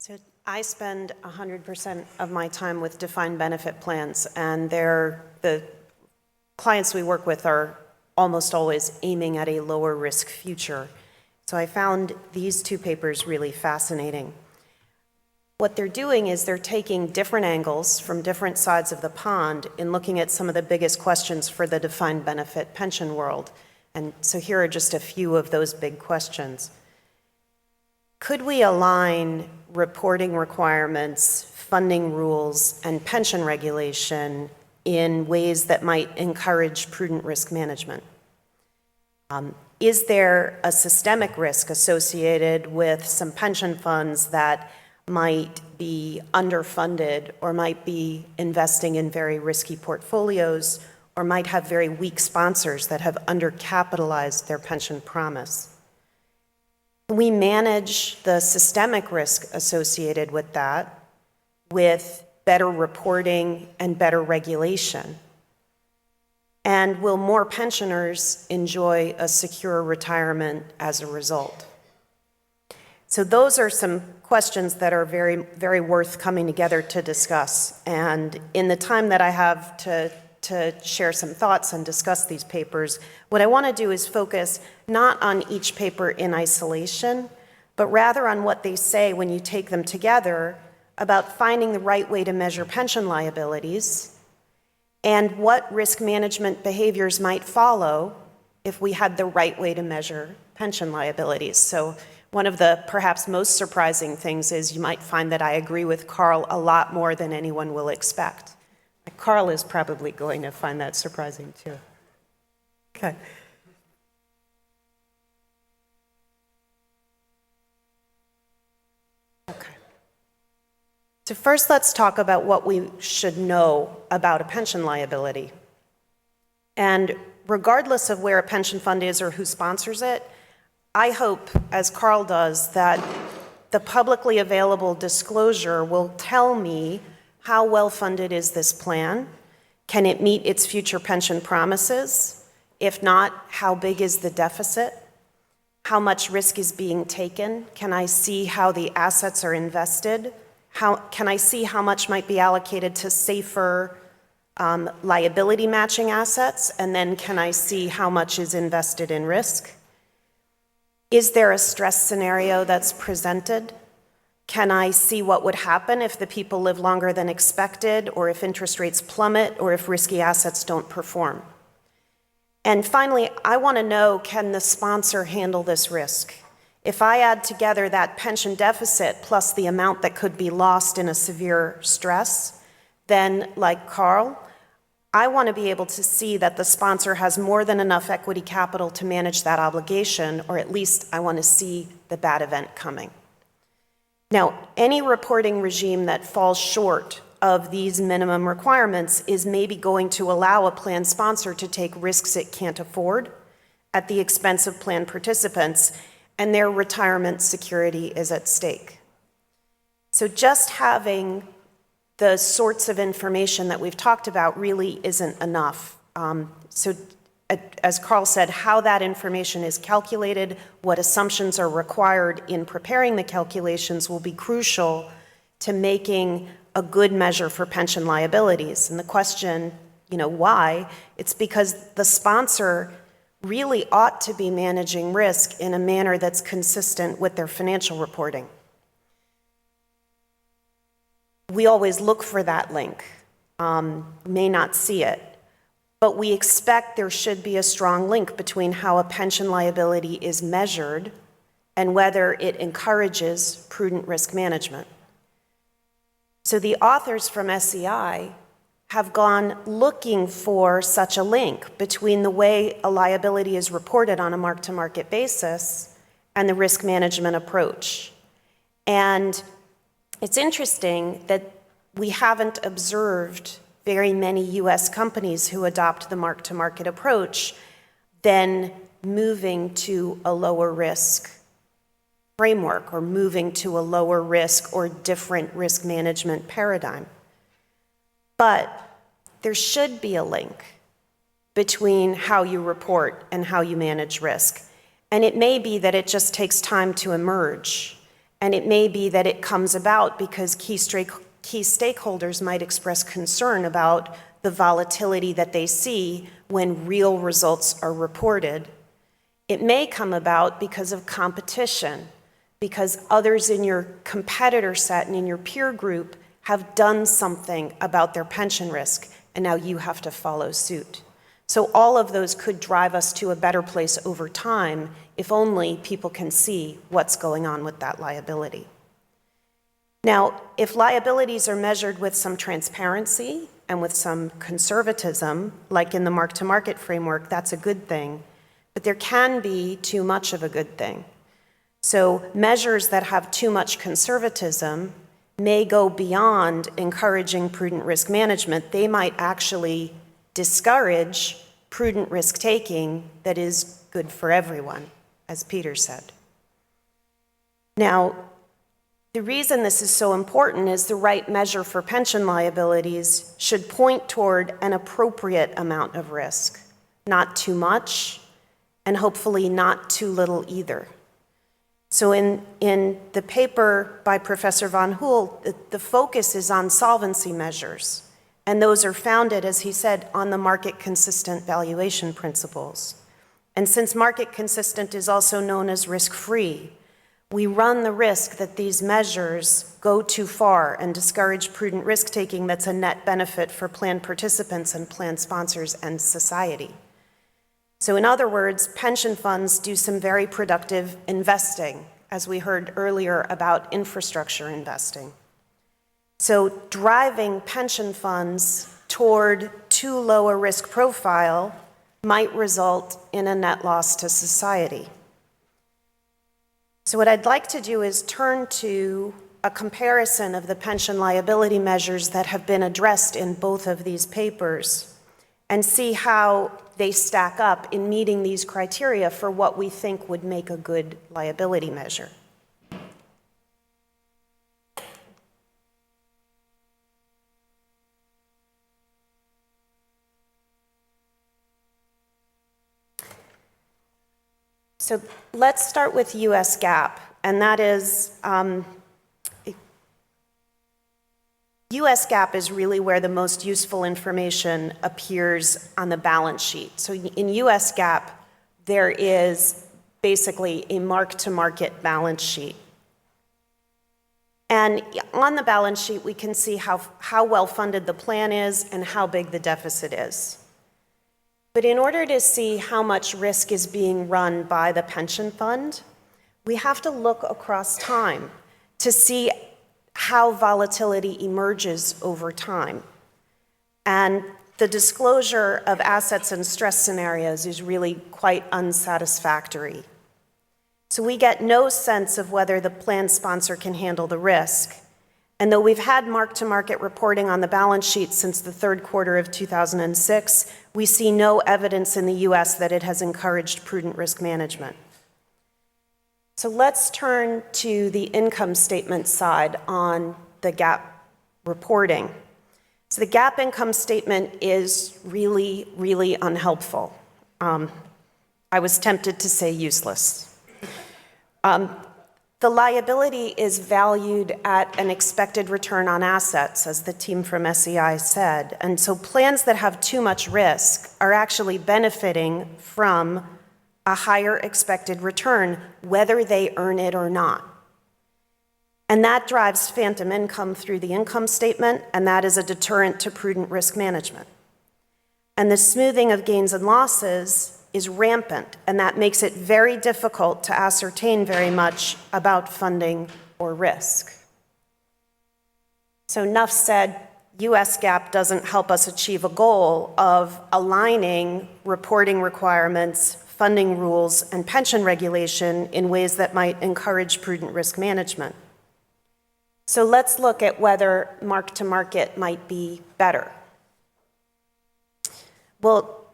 So I spend 100% of my time with defined benefit plans, and the clients we work with are almost always aiming at a lower risk future. So I found these two papers really fascinating. What they're doing is they're taking different angles from different sides of the pond in looking at some of the biggest questions for the defined benefit pension world. And so here are just a few of those big questions. Could we align reporting requirements, funding rules, and pension regulation in ways that might encourage prudent risk management? Is there a systemic risk associated with some pension funds that might be underfunded or might be investing in very risky portfolios or might have very weak sponsors that have undercapitalized their pension promise? We manage the systemic risk associated with that with better reporting and better regulation. And will more pensioners enjoy a secure retirement as a result? So those are some questions that are very, very worth coming together to discuss. And in the time that I have to share some thoughts and discuss these papers, what I want to do is focus not on each paper in isolation, but rather on what they say when you take them together about finding the right way to measure pension liabilities and what risk management behaviors might follow if we had the right way to measure pension liabilities. So one of the perhaps most surprising things is you might find that I agree with Carl a lot more than anyone will expect. Carl is probably going to find that surprising too. Okay. So first, let's talk about what we should know about a pension liability. And regardless of where a pension fund is or who sponsors it, I hope, as Carl does, that the publicly available disclosure will tell me how well-funded is this plan? Can it meet its future pension promises? If not, how big is the deficit? How much risk is being taken? Can I see how the assets are invested? Can I see how much might be allocated to safer liability matching assets? And then can I see how much is invested in risk? Is there a stress scenario that's presented? Can I see what would happen if the people live longer than expected, or if interest rates plummet, or if risky assets don't perform? And finally, I want to know, can the sponsor handle this risk? If I add together that pension deficit plus the amount that could be lost in a severe stress, then, like Carl, I want to be able to see that the sponsor has more than enough equity capital to manage that obligation, or at least I want to see the bad event coming. Now, any reporting regime that falls short of these minimum requirements is maybe going to allow a plan sponsor to take risks it can't afford at the expense of plan participants, and their retirement security is at stake. So just having the sorts of information that we've talked about really isn't enough. As Carl said, how that information is calculated, what assumptions are required in preparing the calculations will be crucial to making a good measure for pension liabilities. And the question, why? It's because the sponsor really ought to be managing risk in a manner that's consistent with their financial reporting. We always look for that link, may not see it, but we expect there should be a strong link between how a pension liability is measured and whether it encourages prudent risk management. So the authors from SEI have gone looking for such a link between the way a liability is reported on a mark-to-market basis and the risk management approach. And it's interesting that we haven't observed very many US companies who adopt the mark-to-market approach then moving to a lower risk framework or moving to a lower risk or different risk management paradigm. But there should be a link between how you report and how you manage risk. And it may be that it just takes time to emerge. And it may be that it comes about because key stakeholders might express concern about the volatility that they see when real results are reported. It may come about because of competition, because others in your competitor set and in your peer group have done something about their pension risk, and now you have to follow suit. So all of those could drive us to a better place over time if only people can see what's going on with that liability. Now, if liabilities are measured with some transparency and with some conservatism, like in the Mark-to-Market framework, that's a good thing. But there can be too much of a good thing. So measures that have too much conservatism may go beyond encouraging prudent risk management. They might actually discourage prudent risk taking that is good for everyone, as Peter said. Now, the reason this is so important is the right measure for pension liabilities should point toward an appropriate amount of risk, not too much, and hopefully not too little either. So in the paper by Professor Van Hoel, the focus is on solvency measures, and those are founded, as he said, on the market-consistent valuation principles. And since market-consistent is also known as risk-free, we run the risk that these measures go too far and discourage prudent risk-taking that's a net benefit for plan participants and plan sponsors and society. So in other words, pension funds do some very productive investing, as we heard earlier about infrastructure investing. So driving pension funds toward too low a risk profile might result in a net loss to society. So what I'd like to do is turn to a comparison of the pension liability measures that have been addressed in both of these papers and see how they stack up in meeting these criteria for what we think would make a good liability measure. So let's start with US GAAP, and that is US GAAP is really where the most useful information appears on the balance sheet. So in US GAAP, there is basically a mark-to-market balance sheet. And on the balance sheet, we can see how well funded the plan is and how big the deficit is. But in order to see how much risk is being run by the pension fund, we have to look across time to see how volatility emerges over time. And the disclosure of assets and stress scenarios is really quite unsatisfactory. So we get no sense of whether the plan sponsor can handle the risk. And though we've had mark-to-market reporting on the balance sheet since the third quarter of 2006, we see no evidence in the US that it has encouraged prudent risk management. So let's turn to the income statement side on the GAAP reporting. So the GAAP income statement is really, really unhelpful. I was tempted to say useless. The liability is valued at an expected return on assets, as the team from SEI said. And so plans that have too much risk are actually benefiting from a higher expected return, whether they earn it or not. And that drives phantom income through the income statement, and that is a deterrent to prudent risk management. And the smoothing of gains and losses is rampant, and that makes it very difficult to ascertain very much about funding or risk. So enough said, US GAAP doesn't help us achieve a goal of aligning reporting requirements, funding rules, and pension regulation in ways that might encourage prudent risk management. So let's look at whether mark-to-market might be better. Well,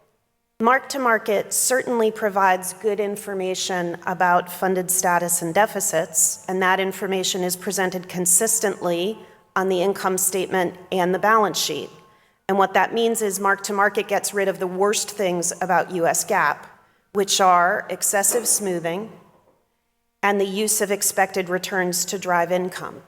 mark-to-market certainly provides good information about funded status and deficits, and that information is presented consistently on the income statement and the balance sheet. And what that means is mark-to-market gets rid of the worst things about US GAAP, which are excessive smoothing and the use of expected returns to drive income.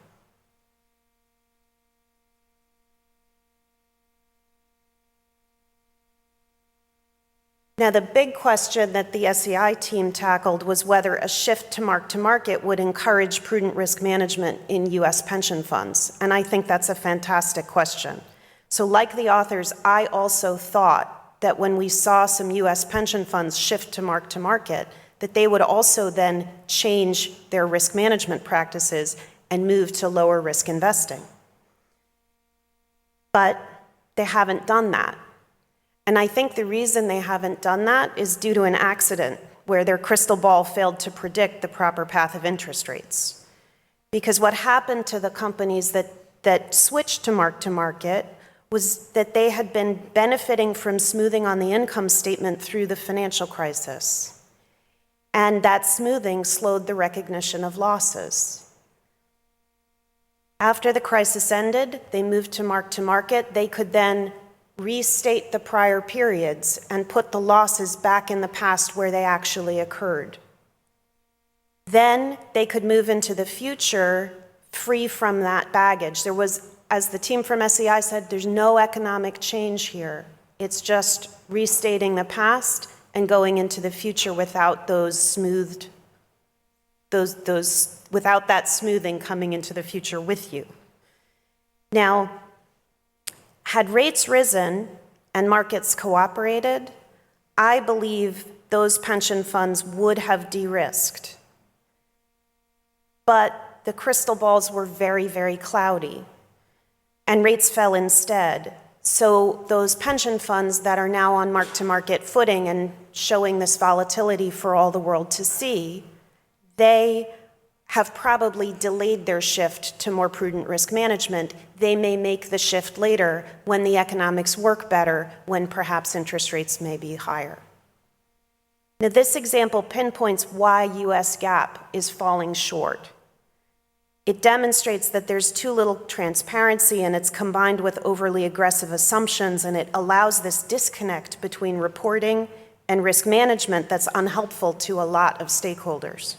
Now, the big question that the SEI team tackled was whether a shift to mark-to-market would encourage prudent risk management in U.S. pension funds, and I think that's a fantastic question. So like the authors, I also thought that when we saw some U.S. pension funds shift to mark-to-market, that they would also then change their risk management practices and move to lower risk investing. But they haven't done that. And I think the reason they haven't done that is due to an accident where their crystal ball failed to predict the proper path of interest rates. Because what happened to the companies that switched to mark-to-market was that they had been benefiting from smoothing on the income statement through the financial crisis. And that smoothing slowed the recognition of losses. After the crisis ended, they moved to mark-to-market. They could then restate the prior periods and put the losses back in the past where they actually occurred. Then they could move into the future free from that baggage. There was, as the team from SEI said, there's no economic change here. It's just restating the past and going into the future without without that smoothing coming into the future with you. Now, had rates risen and markets cooperated, I believe those pension funds would have de-risked. But the crystal balls were very, very cloudy, and rates fell instead. So those pension funds that are now on mark-to-market footing and showing this volatility for all the world to see, they have probably delayed their shift to more prudent risk management. They may make the shift later when the economics work better, when perhaps interest rates may be higher. Now, this example pinpoints why US GAAP is falling short. It demonstrates that there's too little transparency, and it's combined with overly aggressive assumptions, and it allows this disconnect between reporting and risk management that's unhelpful to a lot of stakeholders.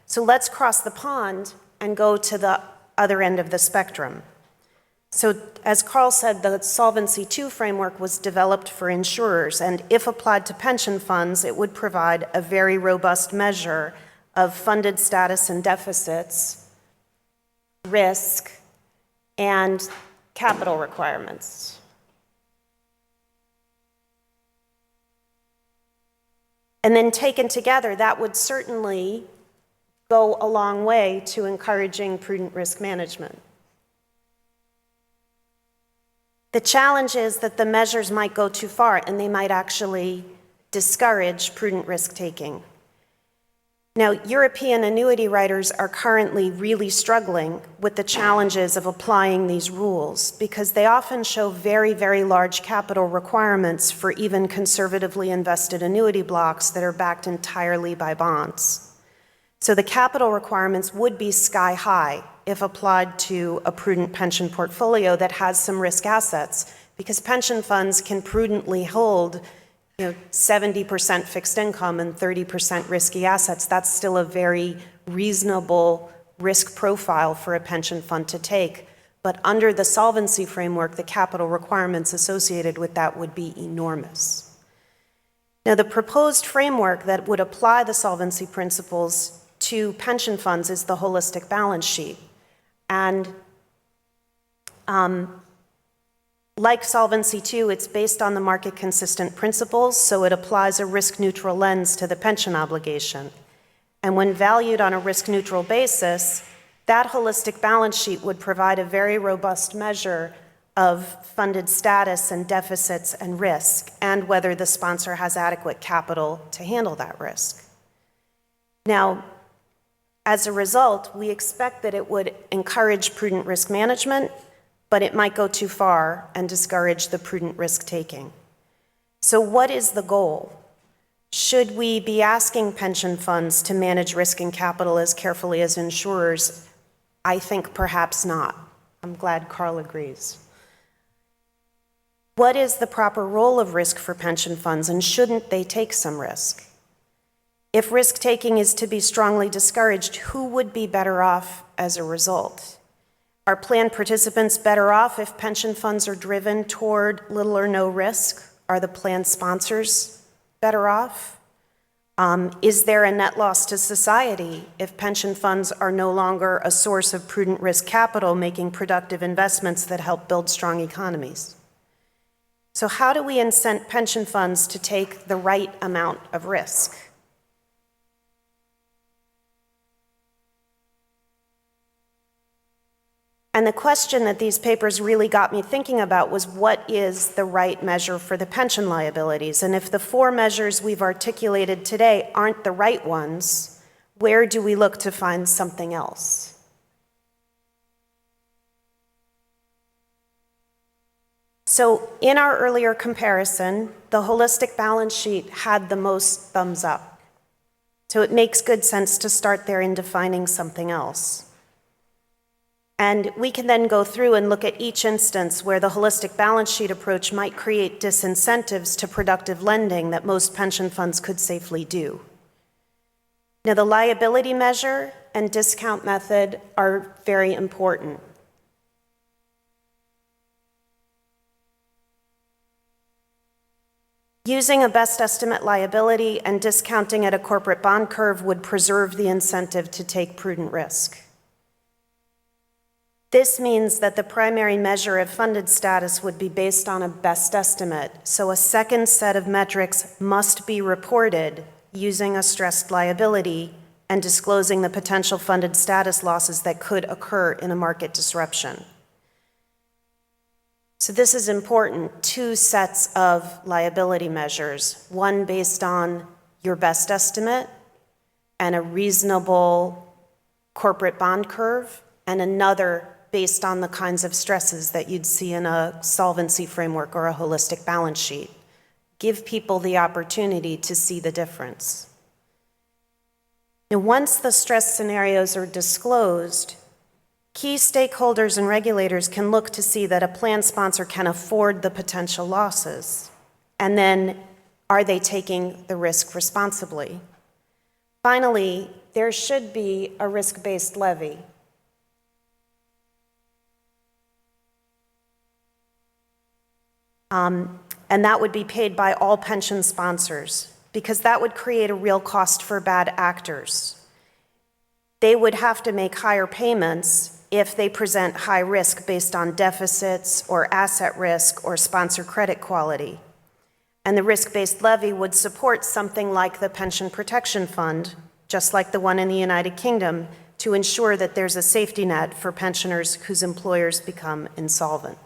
So let's cross the pond and go to the other end of the spectrum. So as Carl said, the Solvency II framework was developed for insurers, and if applied to pension funds, it would provide a very robust measure of funded status and deficits, risk, and capital requirements. And then taken together, that would certainly go a long way to encouraging prudent risk management. The challenge is that the measures might go too far, and they might actually discourage prudent risk-taking. Now, European annuity writers are currently really struggling with the challenges of applying these rules because they often show very, very large capital requirements for even conservatively invested annuity blocks that are backed entirely by bonds. So the capital requirements would be sky high if applied to a prudent pension portfolio that has some risk assets, because pension funds can prudently hold 70% fixed income and 30% risky assets. That's still a very reasonable risk profile for a pension fund to take. But under the solvency framework, the capital requirements associated with that would be enormous. Now, the proposed framework that would apply the solvency principles to pension funds is the holistic balance sheet. And like Solvency II, it's based on the market-consistent principles, so it applies a risk-neutral lens to the pension obligation. And when valued on a risk-neutral basis, that holistic balance sheet would provide a very robust measure of funded status and deficits and risk, and whether the sponsor has adequate capital to handle that risk. Now, as a result, we expect that it would encourage prudent risk management, but it might go too far and discourage the prudent risk-taking. So what is the goal? Should we be asking pension funds to manage risk and capital as carefully as insurers? I think perhaps not. I'm glad Carl agrees. What is the proper role of risk for pension funds, and shouldn't they take some risk? If risk-taking is to be strongly discouraged, who would be better off as a result? Are plan participants better off if pension funds are driven toward little or no risk? Are the plan sponsors better off? Is there a net loss to society if pension funds are no longer a source of prudent risk capital, making productive investments that help build strong economies? So how do we incent pension funds to take the right amount of risk? And the question that these papers really got me thinking about was, what is the right measure for the pension liabilities? And if the 4 measures we've articulated today aren't the right ones, where do we look to find something else? So in our earlier comparison, the holistic balance sheet had the most thumbs up. So it makes good sense to start there in defining something else. And we can then go through and look at each instance where the holistic balance sheet approach might create disincentives to productive lending that most pension funds could safely do. Now, the liability measure and discount method are very important. Using a best estimate liability and discounting at a corporate bond curve would preserve the incentive to take prudent risk. This means that the primary measure of funded status would be based on a best estimate, so a second set of metrics must be reported using a stressed liability and disclosing the potential funded status losses that could occur in a market disruption. So this is important, 2 sets of liability measures, one based on your best estimate and a reasonable corporate bond curve, and another based on the kinds of stresses that you'd see in a solvency framework or a holistic balance sheet. Give people the opportunity to see the difference. And once the stress scenarios are disclosed, key stakeholders and regulators can look to see that a plan sponsor can afford the potential losses. And then, are they taking the risk responsibly? Finally, there should be a risk-based levy. And that would be paid by all pension sponsors, because that would create a real cost for bad actors. They would have to make higher payments if they present high risk based on deficits or asset risk or sponsor credit quality. And the risk-based levy would support something like the Pension Protection Fund, just like the one in the United Kingdom, to ensure that there's a safety net for pensioners whose employers become insolvent.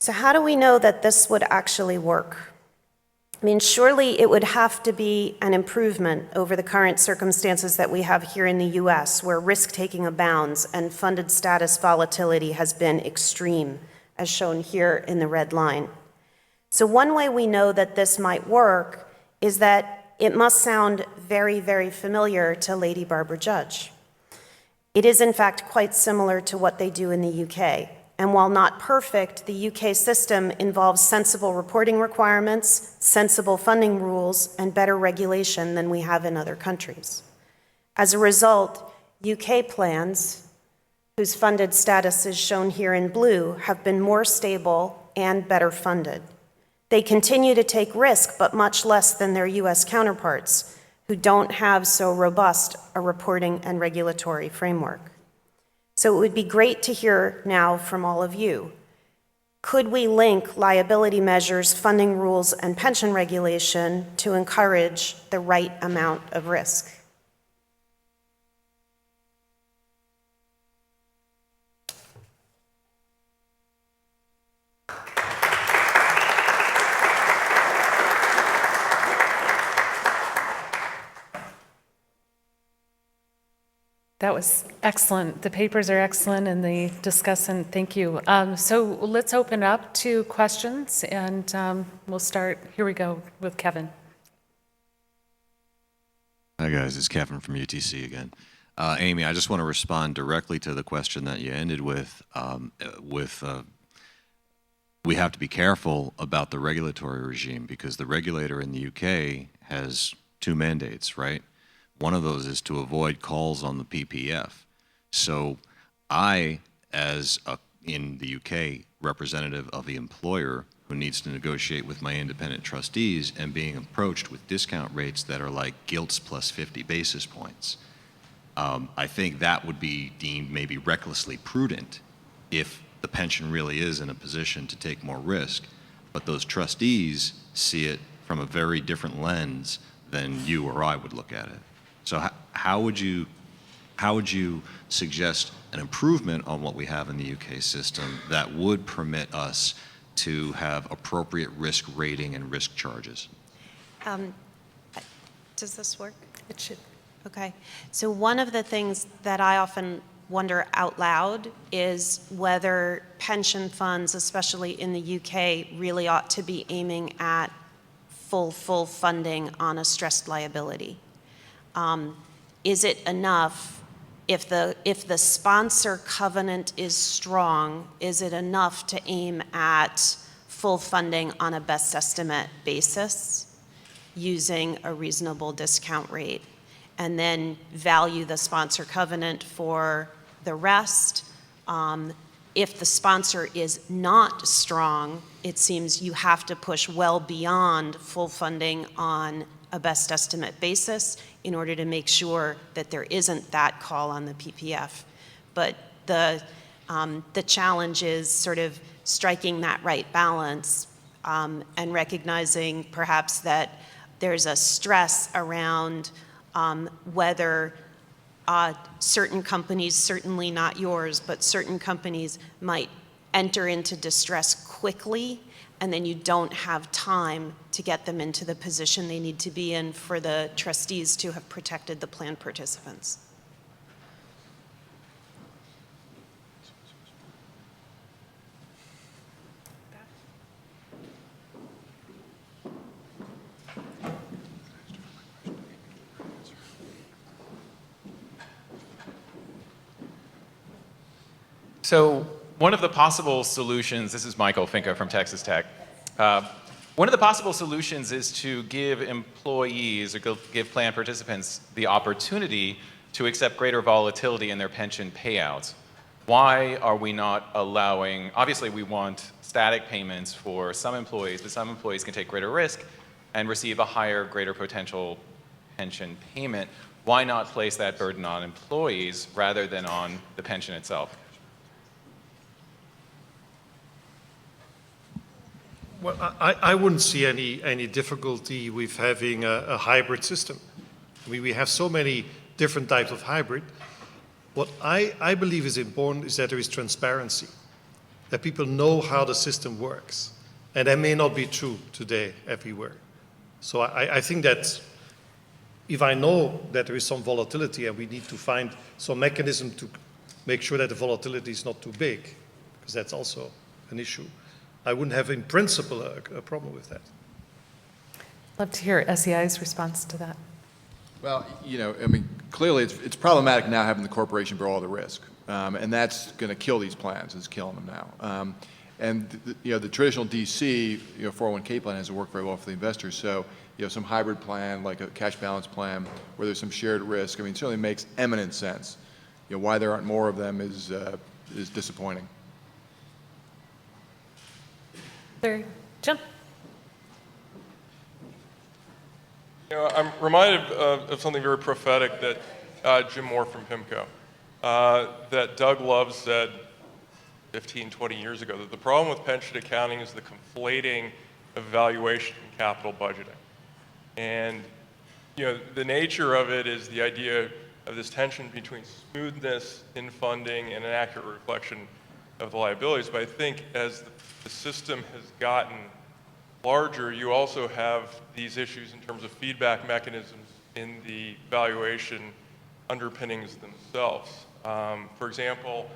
So how do we know that this would actually work? I mean, surely it would have to be an improvement over the current circumstances that we have here in the US, where risk-taking abounds and funded status volatility has been extreme, as shown here in the red line. So one way we know that this might work is that it must sound very, very familiar to Lady Barbara Judge. It is, in fact, quite similar to what they do in the UK. And while not perfect, the UK system involves sensible reporting requirements, sensible funding rules, and better regulation than we have in other countries. As a result, UK plans, whose funded status is shown here in blue, have been more stable and better funded. They continue to take risk, but much less than their US counterparts, who don't have so robust a reporting and regulatory framework. So it would be great to hear now from all of you. Could we link liability measures, funding rules, and pension regulation to encourage the right amount of risk? That was excellent. The papers are excellent and the discussion, thank you. So let's open up to questions and we'll start, here we go with Kevin. Hi guys, it's Kevin from UTC again. Amy, I just want to respond directly to the question that you ended with. We have to be careful about the regulatory regime because the regulator in the UK has two mandates, right? One of those is to avoid calls on the PPF. So I, in the UK, representative of the employer who needs to negotiate with my independent trustees and being approached with discount rates that are like gilts plus 50 basis points. I think that would be deemed maybe recklessly prudent if the pension really is in a position to take more risk, but those trustees see it from a very different lens than you or I would look at it. So how would you suggest an improvement on what we have in the UK system that would permit us to have appropriate risk rating and risk charges? Does this work? It should. Okay. So one of the things that I often wonder out loud is whether pension funds, especially in the UK, really ought to be aiming at full funding on a stressed liability. Is it enough if the sponsor covenant is strong, is it enough to aim at full funding on a best estimate basis using a reasonable discount rate, and then value the sponsor covenant for the rest? If the sponsor is not strong, it seems you have to push well beyond full funding on a best estimate basis in order to make sure that there isn't that call on the PPF. But the challenge is sort of striking that right balance and recognizing perhaps that there's a stress around whether certain companies, certainly not yours, but certain companies might enter into distress quickly, and then you don't have time to get them into the position they need to be in for the trustees to have protected the plan participants. So one of the possible solutions, this is Michael Finca from Texas Tech. One of the possible solutions is to give employees or give plan participants the opportunity to accept greater volatility in their pension payouts. Why are we not allowing, obviously we want static payments for some employees, but some employees can take greater risk and receive a higher, greater potential pension payment. Why not place that burden on employees rather than on the pension itself? Well, I wouldn't see any difficulty with having a hybrid system. I mean, we have so many different types of hybrid. What I believe is important is that there is transparency, that people know how the system works. And that may not be true today everywhere. So I think that if I know that there is some volatility and we need to find some mechanism to make sure that the volatility is not too big, because that's also an issue, I wouldn't have in principle a problem with that. Love to hear SEI's response to that. Well, I mean, clearly it's problematic now having the corporation bear all the risk, and that's going to kill these plans. It's killing them now. And the traditional DC 401k plan hasn't worked very well for the investors. So some hybrid plan like a cash balance plan where there's some shared risk, I mean, it certainly makes eminent sense. Why there aren't more of them is disappointing. Jim? I'm reminded of something very prophetic that Jim Moore from PIMCO, that Doug Love said 15, 20 years ago, that the problem with pension accounting is the conflating of valuation and capital budgeting. And the nature of it is the idea of this tension between smoothness in funding and an accurate reflection of the liabilities. But I think as the system has gotten larger, you also have these issues in terms of feedback mechanisms in the valuation underpinnings themselves. For example,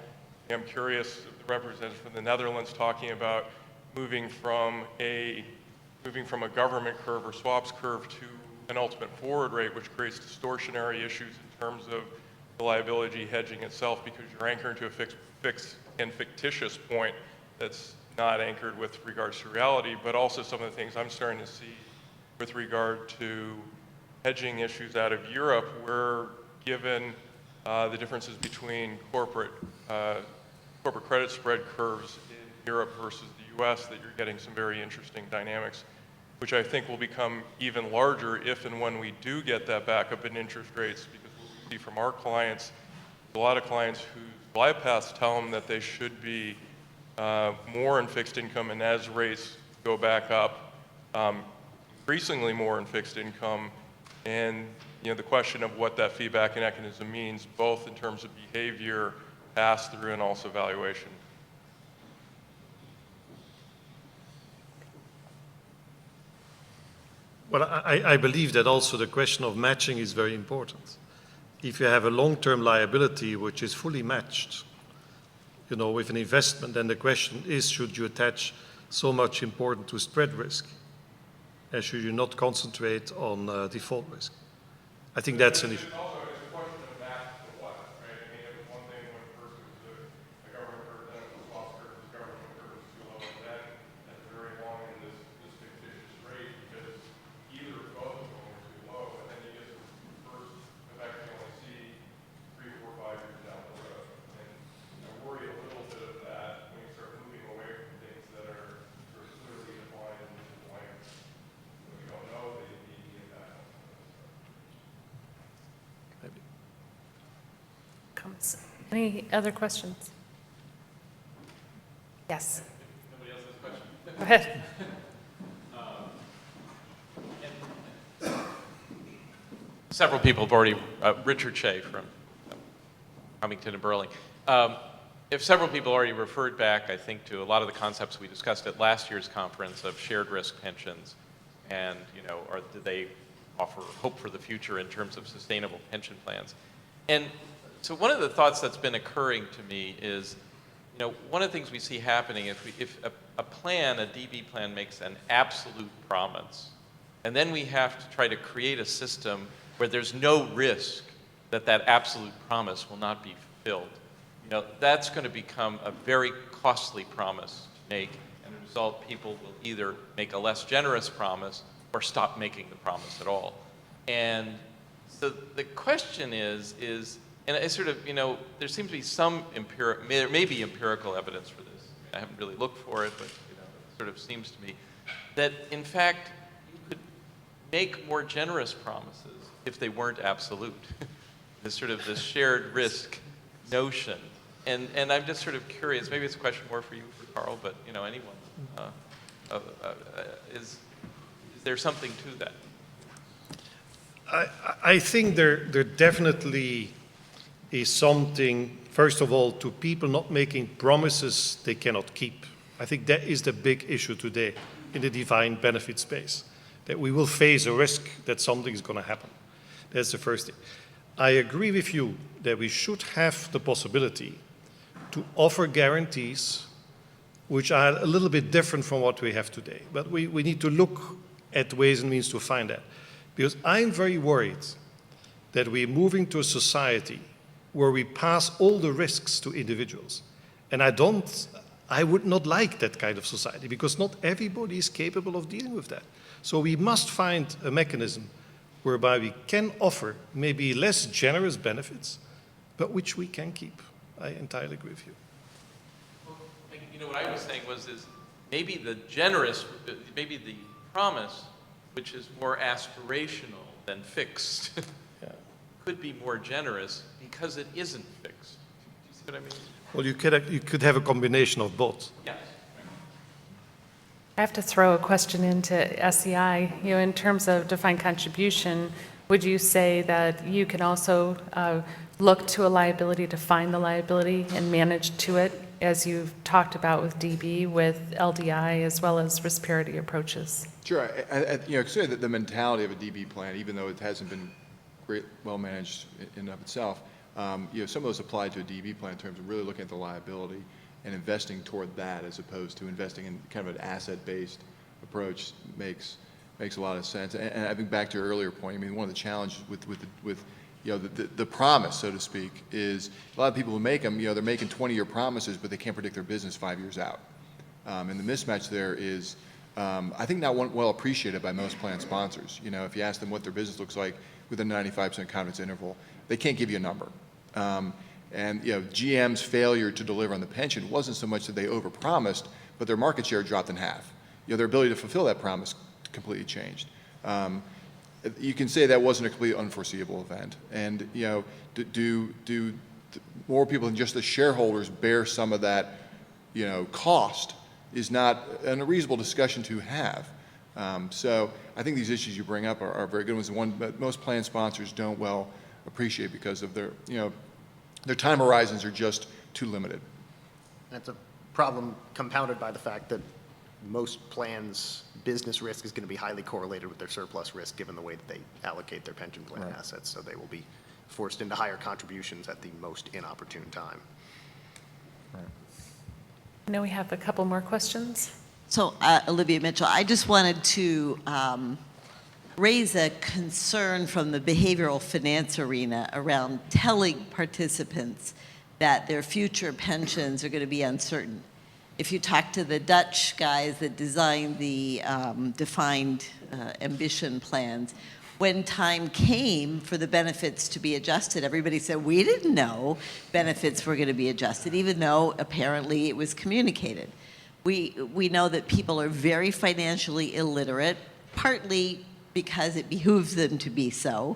I'm curious if the representative from the Netherlands talking about moving from a government curve or swaps curve to an ultimate forward rate, which creates distortionary issues in terms of the liability hedging itself, because you're anchoring to a fixed and fictitious point that's not anchored with regards to reality, but also some of the things I'm starting to see with regard to hedging issues out of Europe, where given the differences between corporate credit spread curves in Europe versus the US, that you're getting some very interesting dynamics, which I think will become even larger if and when we do get that backup in interest rates, because what we see from our clients, a lot of clients whose glide paths tell them that they should be more in fixed income, and as rates go back up, increasingly more in fixed income. And the question of what that feedback mechanism means, both in terms of behavior, pass-through, and also valuation. Well, I believe that also the question of matching is very important. If you have a long-term liability which is fully matched, with an investment, then the question is, should you attach so much importance to spread risk? And should you not concentrate on default risk? I think that's an issue. Also, it's a question of match to what, right? I mean, it was one thing when first it was a government curve, then it was a cost curve, the government curve was too low, and then at the very long end, this fictitious rate, because either or both of them were too low, and then you get to first effect you only see 3, 4, 5 years down the road. And I worry a little bit of that when you start moving away from things that are sort of clearly defined in the blank. We don't know the impact. Comments? Any other questions? Yes. Nobody else has a question? Go ahead. Several people have already, Richard Shea from Remington and Burling. If several people already referred back, I think, to a lot of the concepts we discussed at last year's conference of shared risk pensions, and or do they offer hope for the future in terms of sustainable pension plans? And so one of the thoughts that's been occurring to me is, one of the things we see happening if a plan, a DB plan, makes an absolute promise, and then we have to try to create a system where there's no risk that that absolute promise will not be fulfilled. That's going to become a very costly promise to make, and as a result, people will either make a less generous promise or stop making the promise at all. And so the question is, and I sort of, there seems to be some there may be empirical evidence for this. I haven't really looked for it, but it sort of seems to me that, in fact, you could make more generous promises if they weren't absolute. This sort of this shared risk notion. And I'm just sort of curious, maybe it's a question more for you, for Carl, but anyone, is there something to that? I think there definitely is something, first of all, to people not making promises they cannot keep. I think that is the big issue today in the defined benefit space, that we will face a risk that something is going to happen. That's the first thing. I agree with you that we should have the possibility to offer guarantees which are a little bit different from what we have today. But we need to look at ways and means to find that. Because I'm very worried that we're moving to a society where we pass all the risks to individuals. And I would not like that kind of society, because not everybody is capable of dealing with that. So we must find a mechanism whereby we can offer maybe less generous benefits, but which we can keep. I entirely agree with you. Well, what I was saying is maybe the promise, which is more aspirational than fixed, could be more generous because it isn't fixed. Do you see what I mean? Well, you could have a combination of both. Yes. I have to throw a question into SEI. In terms of defined contribution, would you say that you can also look to a liability to find the liability and manage to it, as you've talked about with DB, with LDI, as well as risk parity approaches? Sure. Consider that the mentality of a DB plan, even though it hasn't been well managed in and of itself, some of those apply to a DB plan in terms of really looking at the liability and investing toward that, as opposed to investing in kind of an asset-based approach makes Makes a lot of sense. And I think back to your earlier point, I mean, one of the challenges with the promise, so to speak, is a lot of people who make them, they're making 20-year promises, but they can't predict their business 5 years out. And the mismatch there is, I think, not well appreciated by most plan sponsors. If you ask them what their business looks like within a 95% confidence interval, they can't give you a number. And GM's failure to deliver on the pension wasn't so much that they overpromised, but their market share dropped in half. Their ability to fulfill that promise completely changed. You can say that wasn't a completely unforeseeable event. And do more people than just the shareholders bear some of that cost is not an unreasonable discussion to have. So I think these issues you bring up are very good ones, and one that most plan sponsors don't well appreciate because of their time horizons are just too limited. That's a problem compounded by the fact that most plans' business risk is going to be highly correlated with their surplus risk given the way that they allocate their pension plan assets. So they will be forced into higher contributions at the most inopportune time. I know we have a couple more questions. So, Olivia Mitchell, I just wanted to raise a concern from the behavioral finance arena around telling participants that their future pensions are going to be uncertain. If you talk to the Dutch guys that designed the defined ambition plans, when time came for the benefits to be adjusted, everybody said, we didn't know benefits were going to be adjusted, even though apparently it was communicated. We know that people are very financially illiterate, partly because it behooves them to be so.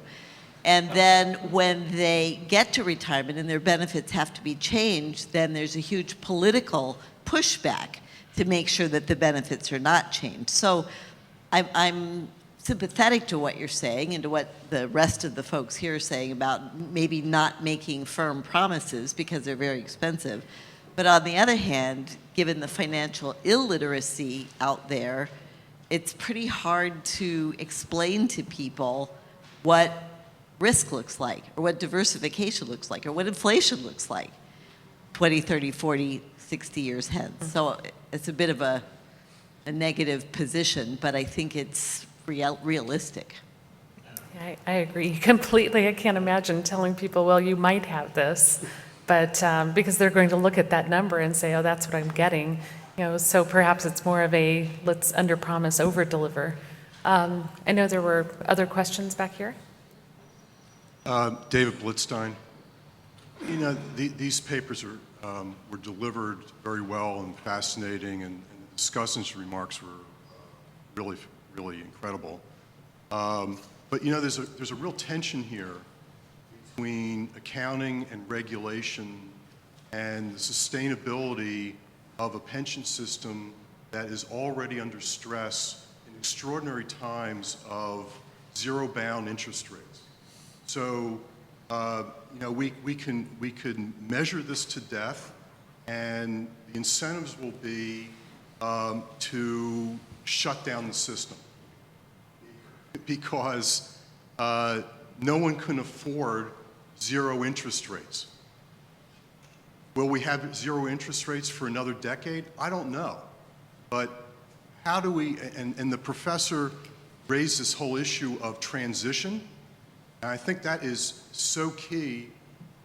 And then when they get to retirement and their benefits have to be changed, then there's a huge political pushback to make sure that the benefits are not changed. So I'm sympathetic to what you're saying and to what the rest of the folks here are saying about maybe not making firm promises because they're very expensive. But on the other hand, given the financial illiteracy out there, it's pretty hard to explain to people what risk looks like, or what diversification looks like, or what inflation looks like 20, 30, 40, 60 years hence. So it's a bit of a negative position, but I think it's realistic. I agree completely. I can't imagine telling people, well, you might have this, but because they're going to look at that number and say, oh, that's what I'm getting. So perhaps it's more of a let's under-promise, over-deliver. I know there were other questions back here. David Blitzstein. These papers were delivered very well and fascinating, and the discussant's remarks were really, really incredible. But there's a real tension here between accounting and regulation and the sustainability of a pension system that is already under stress in extraordinary times of zero-bound interest rates. So, we can measure this to death, and the incentives will be to shut down the system because no one can afford zero interest rates. Will we have zero interest rates for another decade? I don't know. But how do we, and the professor raised this whole issue of transition, and I think that is so key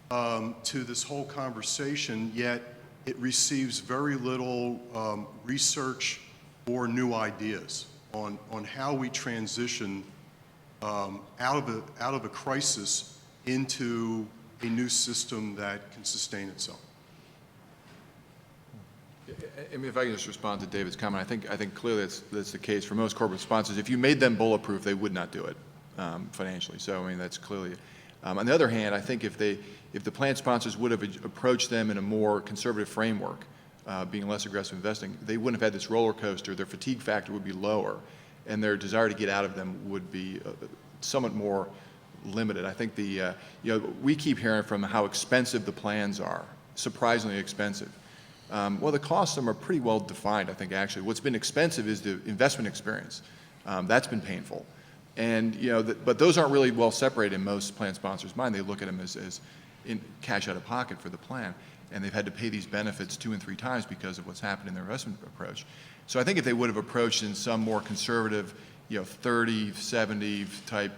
to this whole conversation, yet it receives very little research or new ideas on how we transition out of a crisis into a new system that can sustain itself. I mean, if I can just respond to David's comment, I think clearly that's the case for most corporate sponsors. If you made them bulletproof, they would not do it financially. So I mean, that's clearly. On the other hand, I think if the plan sponsors would have approached them in a more conservative framework, being less aggressive investing, they wouldn't have had this roller coaster. Their fatigue factor would be lower, and their desire to get out of them would be somewhat more limited. I think we keep hearing from how expensive the plans are, surprisingly expensive. Well, the costs of them are pretty well defined, I think, actually. What's been expensive is the investment experience. That's been painful. And, but those aren't really well separated in most plan sponsors' mind. They look at them as in cash out of pocket for the plan. And they've had to pay these benefits 2 and 3 times because of what's happened in their investment approach. So I think if they would have approached in some more conservative, 30, 70 type,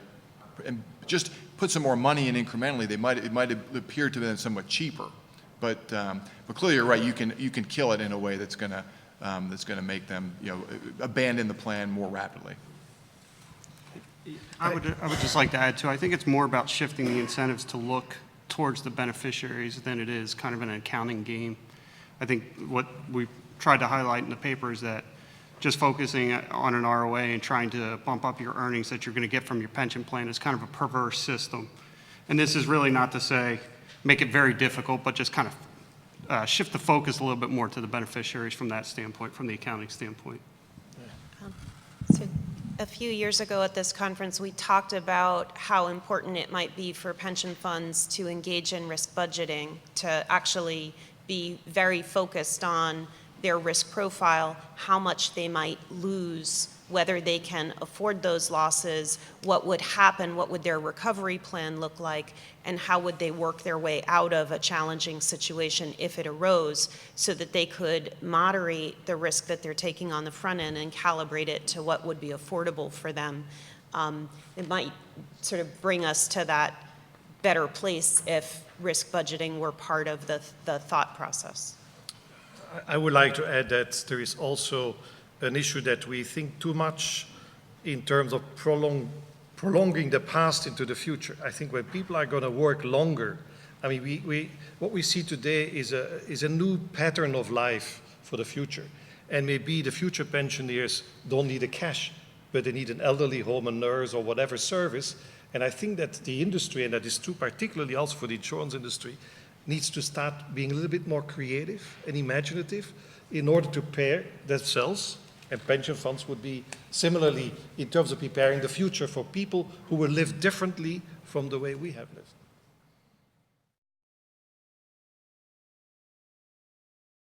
and just put some more money in incrementally, it might appear to them somewhat cheaper. But clearly you're right, you can kill it in a way that's gonna make them, abandon the plan more rapidly. I would just like to add too, I think it's more about shifting the incentives to look towards the beneficiaries than it is kind of an accounting game. I think what we tried to highlight in the paper is that just focusing on an ROA and trying to bump up your earnings that you're going to get from your pension plan is kind of a perverse system. And this is really not to say make it very difficult, but just kind of shift the focus a little bit more to the beneficiaries from that standpoint, from the accounting standpoint. So a few years ago at this conference, we talked about how important it might be for pension funds to engage in risk budgeting, to actually be very focused on their risk profile, how much they might lose, whether they can afford those losses, what would happen, what would their recovery plan look like, and how would they work their way out of a challenging situation if it arose, so that they could moderate the risk that they're taking on the front end and calibrate it to what would be affordable for them. It might sort of bring us to that better place if risk budgeting were part of the thought process. I would like to add that there is also an issue that we think too much in terms of prolonging the past into the future. I think when people are going to work longer, I mean, what we see today is a new pattern of life for the future. And maybe the future pensioners don't need a cash, but they need an elderly home, a nurse, or whatever service. And I think that the industry, and that is true particularly also for the insurance industry, needs to start being a little bit more creative and imaginative in order to prepare themselves, and pension funds would be similarly in terms of preparing the future for people who will live differently from the way we have lived.